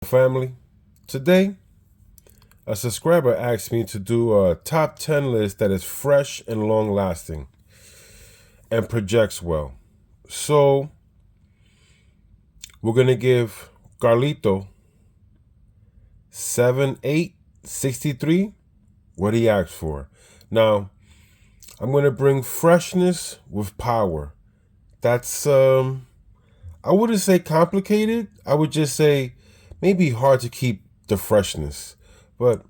Family, today a subscriber asked me to do a top 10 list that is fresh and long lasting and projects well. So we're going to give Carlito 7863 what he asked for. Now, I'm going to bring freshness with power. That's, I wouldn't say complicated. I would just say maybe hard to keep the freshness. But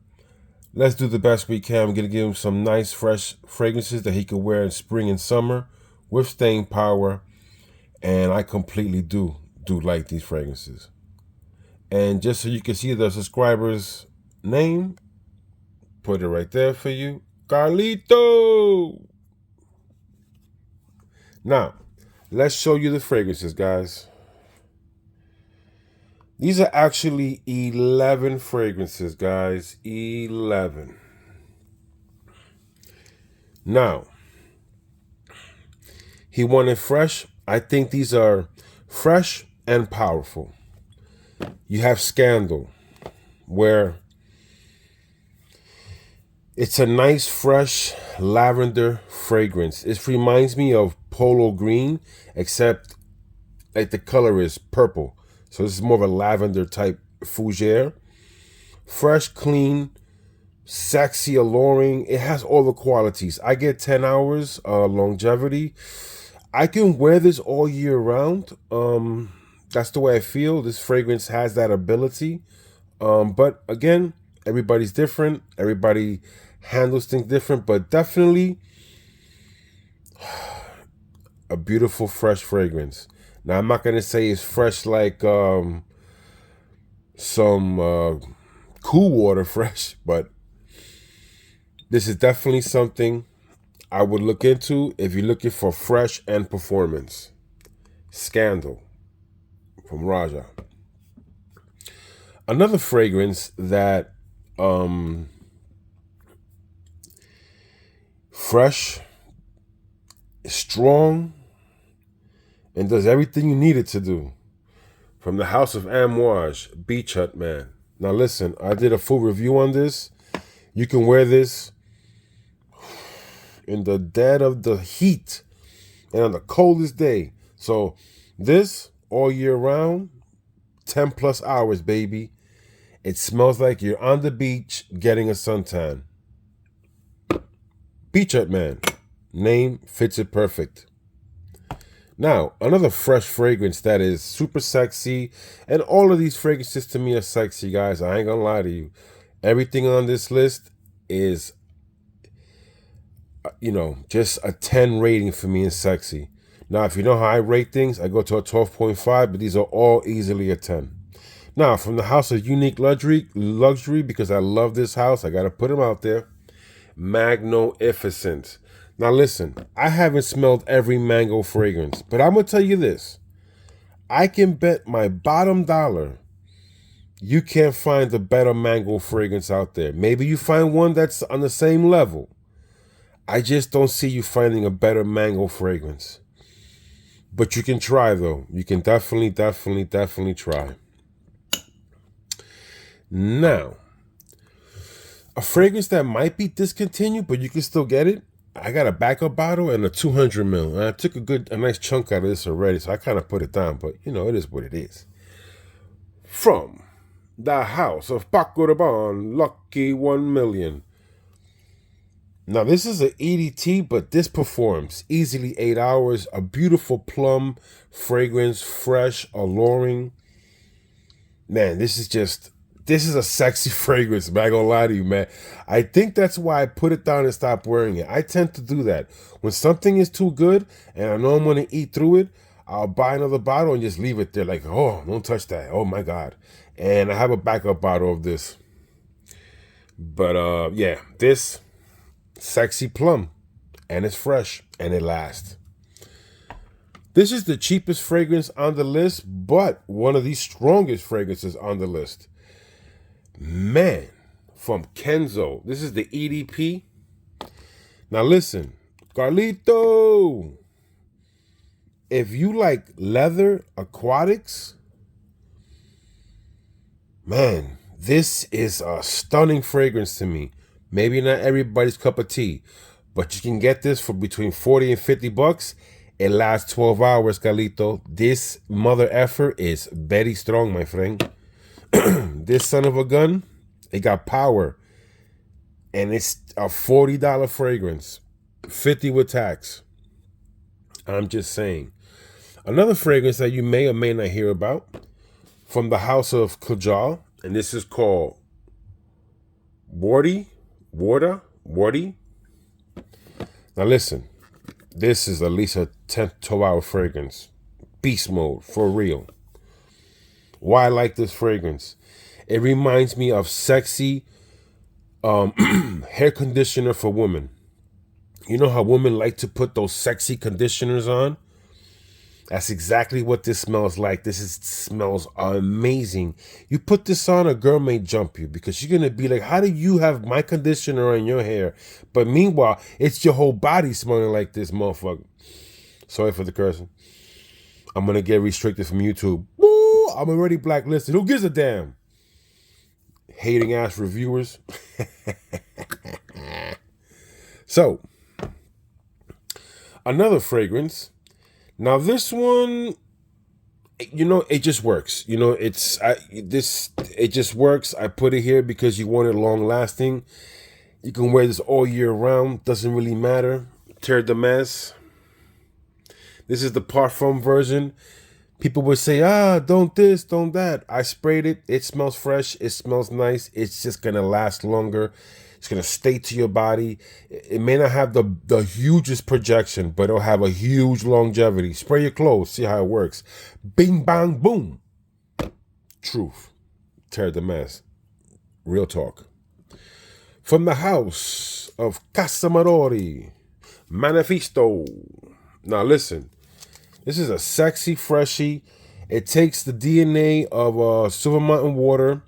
let's do the best we can. We're going to give him some nice, fresh fragrances that he could wear in spring and summer with staying power. And I completely do like these fragrances. And just so you can see the subscriber's name, put it right there for you. Carlito! Now, let's show you the fragrances, guys. These are actually 11 fragrances, guys. 11. Now, he wanted fresh. I think these are fresh and powerful. You have Scandal, where it's a nice, fresh lavender fragrance. It reminds me of Polo Green, except like the color is purple. So this is more of a lavender type fougere. Fresh, clean, sexy, alluring. It has all the qualities. I get 10 hours longevity. I can wear this all year round. That's the way I feel. This fragrance has that ability. But again, everybody's different. Everybody handles things different, but definitely a beautiful, fresh fragrance. Now, I'm not going to say it's fresh like some cool water fresh, but this is definitely something I would look into if you're looking for fresh and performance. Scandal from Raja. Another fragrance that fresh, strong, and does everything you need it to do. From the House of Amouage, Beach Hut Man. Now listen, I did a full review on this. You can wear this in the dead of the heat and on the coldest day. So this all year round, 10 plus hours, baby. It smells like you're on the beach getting a suntan. Beach Hut Man. Name fits it perfect. Now, another fresh fragrance that is super sexy, and all of these fragrances to me are sexy, guys. I ain't gonna lie to you. Everything on this list is, just a 10 rating for me in sexy. Now, if you know how I rate things, I go to a 12.5, but these are all easily a 10. Now, from the House of Unique Luxury, because I love this house, I got to put them out there. Magnificent. Now, listen, I haven't smelled every mango fragrance, but I'm going to tell you this. I can bet my bottom dollar you can't find a better mango fragrance out there. Maybe you find one that's on the same level. I just don't see you finding a better mango fragrance. But you can try, though. You can definitely try. Now, a fragrance that might be discontinued, but you can still get it. I got a backup bottle and a 200 ml. And I took a nice chunk out of this already, so I kind of put it down. But, it is what it is. From the House of Paco Rabanne, Lucky 1 Million. Now, this is an EDT, but this performs easily 8 hours. A beautiful plum fragrance, fresh, alluring. Man, this is a sexy fragrance, man. I ain't gonna lie to you, man. I think that's why I put it down and stopped wearing it. I tend to do that. When something is too good and I know I'm gonna eat through it, I'll buy another bottle and just leave it there like, oh, don't touch that. Oh my God. And I have a backup bottle of this. But yeah, this sexy plum, and it's fresh and it lasts. This is the cheapest fragrance on the list, but one of the strongest fragrances on the list. Man, from Kenzo. This is the EDP. Now listen, Carlito, if you like leather aquatics, Man, this is a stunning fragrance to me. Maybe not everybody's cup of tea, but you can get this for between 40 and 50 bucks. It lasts 12 hours, Calito. This mother effer is very strong, my friend. This son of a gun, it got power. And it's a $40 fragrance. 50 with tax. I'm just saying. Another fragrance that you may or may not hear about from the house of Kajal, and this is called Wardy. Now listen, this is at least a 10 to 12 hour fragrance. Beast mode, for real. Why I like this fragrance? It reminds me of sexy hair conditioner for women. You know how women like to put those sexy conditioners on? That's exactly what this smells like. Smells amazing. You put this on, a girl may jump you because you're going to be like, how do you have my conditioner on your hair? But meanwhile, it's your whole body smelling like this, motherfucker. Sorry for the cursing. I'm going to get restricted from YouTube. Woo! I'm already blacklisted. Who gives a damn? Hating ass reviewers. So, another fragrance. Now this one, it just works. It just works. I put it here because you want it long lasting. You can wear this all year round. Doesn't really matter. Terre de Messe. This is the parfum version. People would say, don't this, don't that. I sprayed it. It smells fresh. It smells nice. It's just going to last longer. It's going to stay to your body. It may not have the hugest projection, but it'll have a huge longevity. Spray your clothes. See how it works. Bing, bang, boom. Truth. Terre de Messe. Real talk. From the house of Casamarori. Manifesto. Now listen. This is a sexy freshie. It takes the DNA of Silver Mountain water,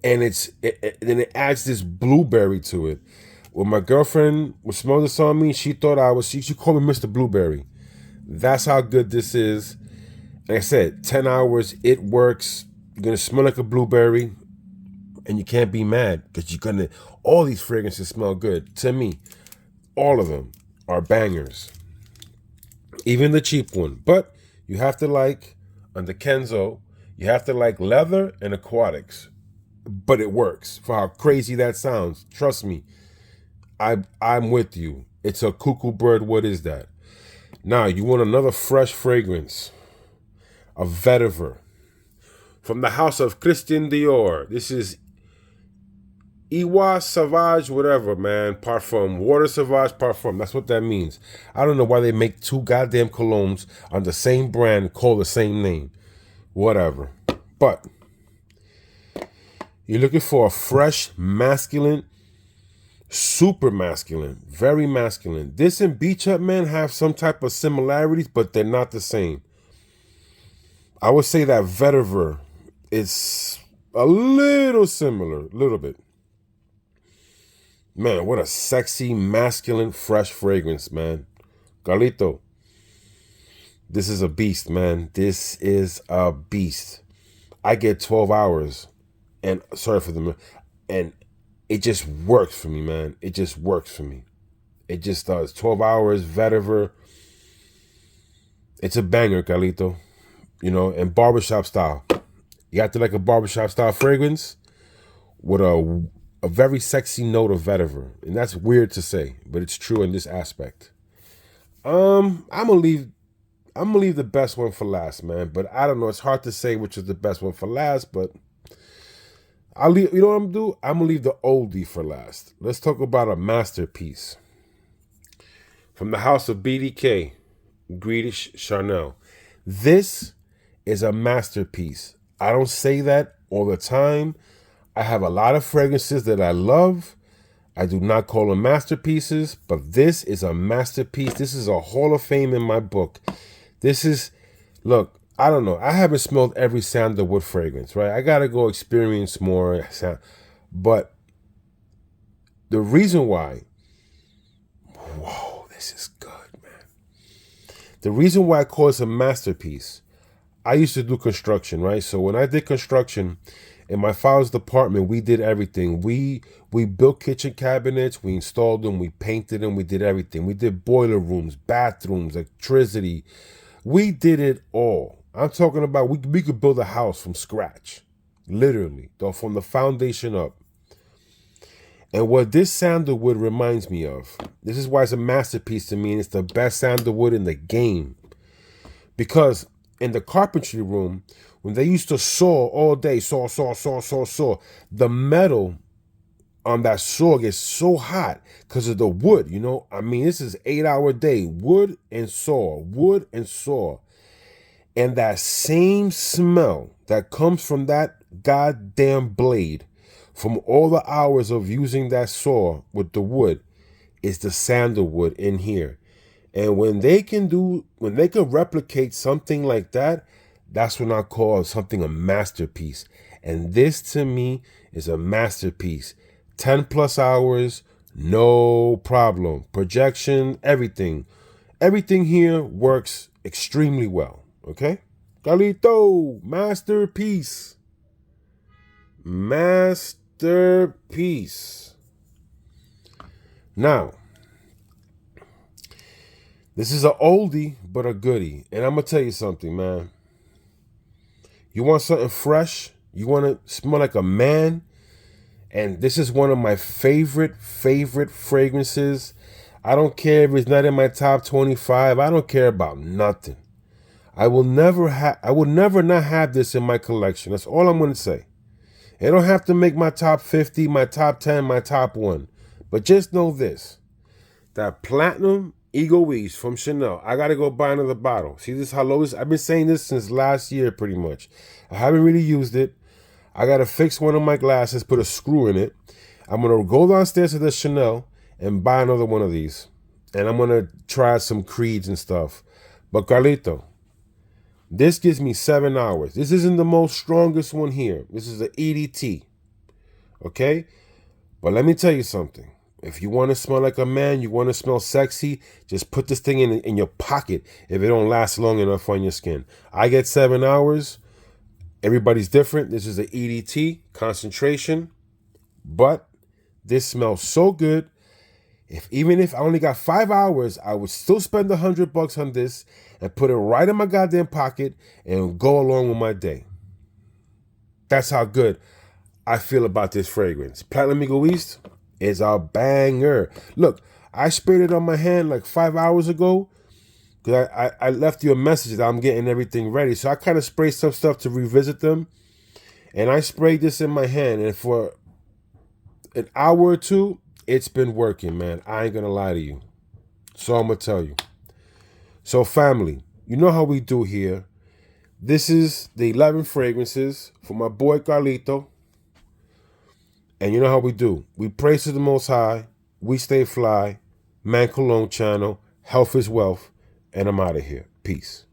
and then it adds this blueberry to it. When my girlfriend would smell this on me, she thought she called me Mr. Blueberry. That's how good this is. Like I said, 10 hours, it works. You're gonna smell like a blueberry, and you can't be mad because all these fragrances smell good. To me, all of them are bangers. Even the cheap one. But you have to like, under Kenzo, you have to like leather and aquatics. But it works. For how crazy that sounds. Trust me. I'm with you. It's a cuckoo bird. What is that? Now, you want another fresh fragrance. A vetiver. From the house of Christian Dior. This is Iwa Sauvage, whatever, man. Parfum. Water Sauvage Parfum. That's what that means. I don't know why they make two goddamn colognes on the same brand called the same name. Whatever. But you're looking for a fresh, masculine, super masculine, very masculine. This and Beach Hut, man, have some type of similarities, but they're not the same. I would say that vetiver is a little similar, a little bit. Man, what a sexy, masculine, fresh fragrance, man. Carlito, this is a beast, man. This is a beast. I get 12 hours, and sorry for them, and it just works for me, man. It just works for me. It just does. 12 hours, vetiver. It's a banger, Carlito. And barbershop style. You got to like a barbershop style fragrance with a very sexy note of vetiver. And that's weird to say, but it's true in this aspect. I'm gonna leave the best one for last, man. But I don't know. It's hard to say which is the best one for last, but I'll leave. You know what I'm gonna do? I'm gonna leave the oldie for last. Let's talk about a masterpiece. From the house of BDK, Greedish Charnel. This is a masterpiece. I don't say that all the time. I have a lot of fragrances that I love. I do not call them masterpieces, but this is a masterpiece. This is a Hall of Fame in my book. Look, I don't know. I haven't smelled every sandalwood fragrance, right? I got to go experience more. But the reason why, this is good, man. The reason why I call this a masterpiece, I used to do construction, right? So when I did construction, In my father's department, we did everything. We built kitchen cabinets, we installed them, we painted them, we did everything. We did boiler rooms, bathrooms, electricity. We did it all. I'm talking about we could build a house from scratch, literally, though, from the foundation up. And what this sandalwood reminds me of, this is why it's a masterpiece to me, and it's the best sandalwood in the game. Because in the carpentry room, when they used to saw all day, saw, the metal on that saw gets so hot because of the wood, you know? I mean, this is 8-hour day, wood and saw. And that same smell that comes from that goddamn blade, from all the hours of using that saw with the wood, is the sandalwood in here. And when they can replicate something like that, that's when I call something a masterpiece. And this to me is a masterpiece. 10 plus hours, no problem. Projection, everything. Everything here works extremely well. Okay? Carlito, masterpiece. Masterpiece. Now, this is an oldie, but a goodie. And I'm going to tell you something, man. You want something fresh? You want to smell like a man? And this is one of my favorite fragrances. I don't care if it's not in my top 25. I don't care about nothing. I will never not have this in my collection. That's all I'm going to say. It don't have to make my top 50, my top 10, my top 1. But just know this. That Platinum Egoise from Chanel. I got to go buy another bottle. See this how low this? I've been saying this since last year pretty much. I haven't really used it. I got to fix one of my glasses, put a screw in it. I'm going to go downstairs to the Chanel and buy another one of these. And I'm going to try some creeds and stuff. But Carlito, this gives me 7 hours. This isn't the most strongest one here. This is the EDT. Okay? But let me tell you something. If you want to smell like a man, you want to smell sexy, just put this thing in your pocket if it don't last long enough on your skin. I get 7 hours. Everybody's different. This is the EDT concentration. But this smells so good. Even if I only got 5 hours, I would still spend $100 on this and put it right in my goddamn pocket and go along with my day. That's how good I feel about this fragrance. Platinum Egoiste is a banger. Look, I sprayed it on my hand like 5 hours ago because I left you a message that I'm getting everything ready. So I kind of sprayed some stuff to revisit them. And I sprayed this in my hand. And for an hour or two, it's been working, man. I ain't going to lie to you. So I'm going to tell you. So family, you know how we do here. This is the 11 fragrances for my boy Carlito. And you know how we do. We praise to the Most High. We stay fly. Man Cologne channel. Health is wealth. And I'm out of here. Peace.